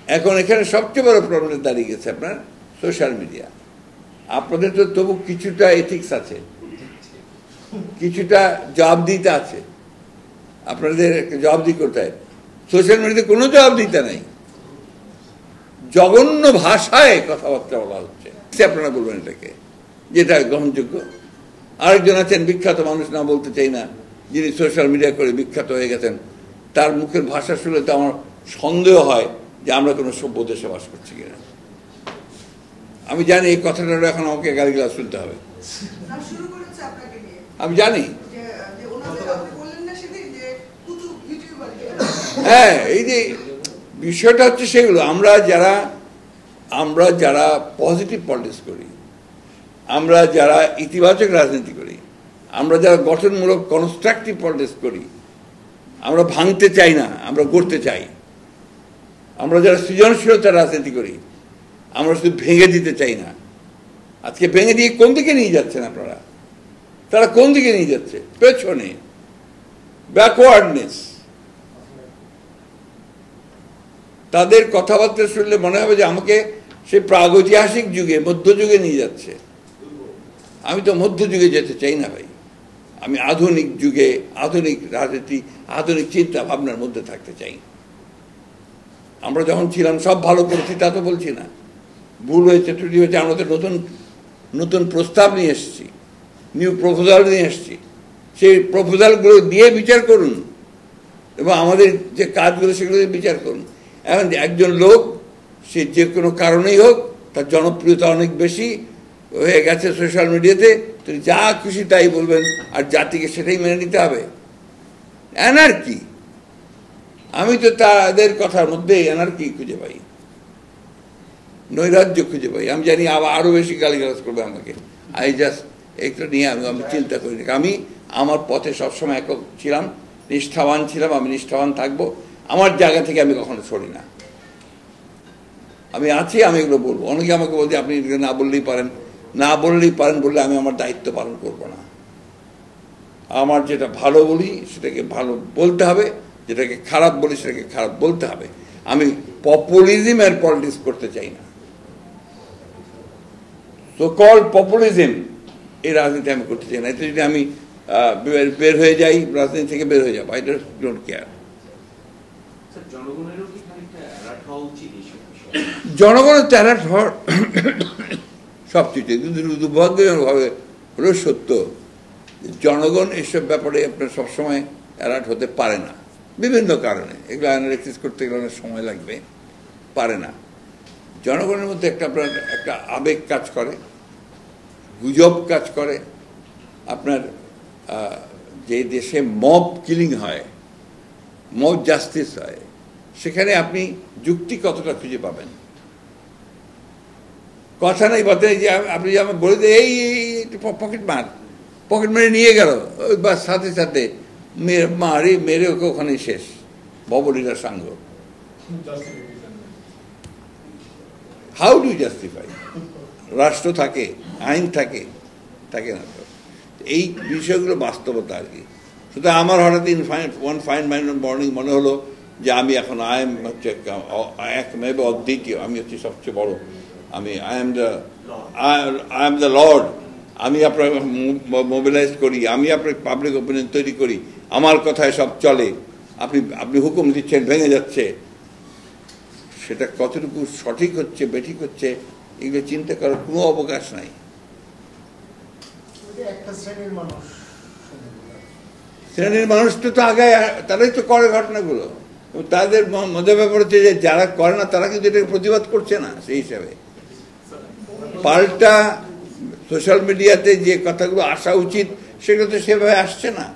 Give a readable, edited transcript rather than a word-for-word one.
এখন এখানে সবচেয়ে বড় প্রবলেম দাঁড়িয়ে গেছে আপনার সোশ্যাল মিডিয়া। আপনাদের তো তবু কিছুটা এথিক্স আছে, কিছুটা জবাবদিহিতা আছে, আপনাদের জবাবদিহি করতে হয়। সোশ্যাল মিডিয়াতে কোনো জবাবদিহিতা নাই, জঘন্য ভাষায় কথাবার্তা বলা হচ্ছে। আপনারা বলবেন এটাকে যেটা গ্রহণযোগ্য? আরেকজন আছেন বিখ্যাত মানুষ, না বলতে চাই না, যিনি সোশ্যাল মিডিয়া করে বিখ্যাত হয়ে গেছেন, তার মুখের ভাষা শুনলে তো আমার সন্দেহ হয় যে আমরা কোনো সভ্য দেশে বাস করছি কিনা। আমি জানি এই কথাটা এখন আমাকে গালিগালাজ শুনতে হবে, আমি জানি। হ্যাঁ, এই যে বিষয়টা হচ্ছে সেগুলো, আমরা যারা পজিটিভ পলিটিক্স করি, আমরা যারা ইতিবাচক রাজনীতি করি, আমরা যারা গঠনমূলক কনস্ট্রাকটিভ পলিটিক্স করি, আমরা ভাঙতে চাই না, আমরা গড়তে চাই। আমরা যারা সৃজনশীলতার রাজনীতি করি, আমরা শুধু ভেঙে দিতে চাই না। আজকে ভেঙে দিয়ে কোন দিকে নিয়ে যাচ্ছেন আপনারা? তারা কোন দিকে নিয়ে যাচ্ছে? পেছনে, ব্যাকওয়ার্ডনেস। তাদের কথাবার্তা শুনলে মনে হবে যে আমাকে সে প্রাগৈতিহাসিক যুগে, মধ্যযুগে নিয়ে যাচ্ছে। আমি তো মধ্যযুগে যেতে চাই না ভাই, আমি আধুনিক যুগে, আধুনিক রাজনীতি, আধুনিক চিন্তা ভাবনার মধ্যে থাকতে চাই। আমরা যখন ছিলাম সব ভালো করেছি তা তো বলছি না, ভুল হয়েছে, ত্রুটি হয়েছে, আমরা তো নতুন নতুন প্রস্তাব নিয়ে এসেছি, নিউ প্রপোজাল নিয়ে এসেছি। সেই প্রপোজালগুলো দিয়ে বিচার করুন এবং আমাদের যে কাজগুলো সেগুলো দিয়ে বিচার করুন। এখন একজন লোক, সে যে কোনো কারণেই হোক, তার জনপ্রিয়তা অনেক বেশি হয়ে গেছে সোশ্যাল মিডিয়াতে, তিনি যা খুশি তাই বলবেন, আর জাতিকে সেটাই মেনে নিতে হবে। অ্যানার্কি, আমি তো তাদের কথার মধ্যে অ্যানার্কি খুঁজে পাই, নৈরাজ্য খুঁজে পাই। আমি জানি আরো বেশি গালিগালাজ করবে আমাকে, আই জাস্ট একটা নিয়ে আমি চিন্তা করি। আমি আমার পথে সবসময় একক ছিলাম, নিষ্ঠাবান ছিলাম, আমি নিষ্ঠাবান থাকবো। আমার জায়গা থেকে আমি কখনো সরি না, আমি আছি, আমি এগুলো বলবো। অনেকে আমাকে বলছে আপনি না বললেই পারেন, না বললেই পারেন বললে আমি আমার দায়িত্ব পালন করব না। আমার যেটা ভালো বলি সেটাকে ভালো বলতে হবে, যেটাকে খারাপ বলি সেটাকে খারাপ বলতে হবে। আমি পপুলিজম আর পলিটিক্স করতে চাই না, সো কল পপুলিজম, এই রাজনীতি আমি করতে চাই না। এতে যদি আমি বের হয়ে যাই, রাজনীতি থেকে বের হয়ে যাবো, আই ডোন্ট কেয়ার। জনগণের অ্যালার্ট হওয়ার সবচেয়ে দুর্ভাগ্যজনকভাবে হলেও সত্য, জনগণ এসব ব্যাপারে আপনার সবসময় অ্যালার্ট হতে পারে না, বিভিন্ন কারণে। এগুলো অ্যানালাইসিস করতে গেলে অনেক সময় লাগবে, পারে না। জনগণের মধ্যে আপনার একটা আবেগ কাজ করে, গুজব কাজ করে। আপনার যে দেশে মব কিলিং হয়, মব জাস্টিস হয়, সেখানে আপনি যুক্তি কতটা খুঁজে পাবেন? কথা নাই বলতে যে আপনি যে আমার বলে এই পকেট মেরে নিয়ে গেল, ওই বা সাথে সাথে মেরে ওকে ওখানে শেষ, ববলীলা সাঙ্গ। How do justify? রাষ্ট্র থাকে, আইন থাকে, থাকে না তো। এই বিষয়গুলো বাস্তবতা আর কি। সুতরাং আমার হঠাৎ ওয়ান ফাইন মর্নিং মনে হলো যে আমি এখন হচ্ছে একমেব অদ্বিতীয়, আমি হচ্ছি সবচেয়ে বড়, আমি আই এম দ্য লর্ড। আমি আপনার মোবিলাইজ করি, আমি আপনার পাবলিক ওপিনিয়ন তৈরি করি, আমার কথায় সব চলে, আপনি হুকুম দিচ্ছেন, ভেঙে যাচ্ছে। সেটা কতটুকু সঠিক হচ্ছে, বেঠিক হচ্ছে, এগুলো চিন্তা করার কোনো অবকাশ নাই। শ্রেণীর মানুষটা তো আগে, তারাই তো করে ঘটনাগুলো। তাদের মধ্যে ব্যাপার হচ্ছে যে যারা করে না তারা কিন্তু এটাকে প্রতিবাদ করছে না। সেই হিসাবে পাল্টা সোশ্যাল মিডিয়াতে যে কথাগুলো আসা উচিত সেগুলো তো সেভাবে আসছে না।